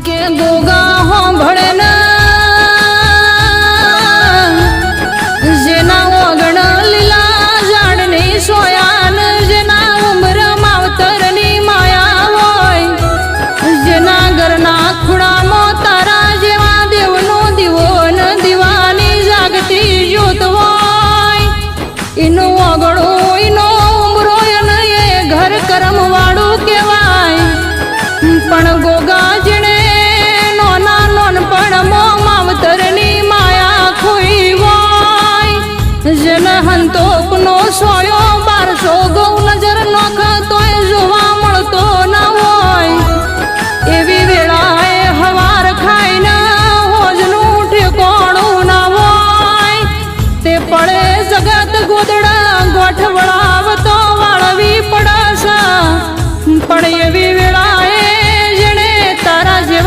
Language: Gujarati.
કે ગોગા હોંભળે ને જેના ઓગણ લીલા ઝાડની સોયાન જેના ઉમર માવતરની માયા હોય જેના ઘરના ખૂણામાં તારા જેવા દેવનો દીવો ને દીવાની જાગતી જ્યોત હોય એનો ઓગળો એનો ઉમરો એને એ ઘર કરમ વાળું કહેવાય પણ ગોગા જેણે નોના નોનપણમાં માવતરની માયા ખોઈ હોય જેને હંતોકનો સોયો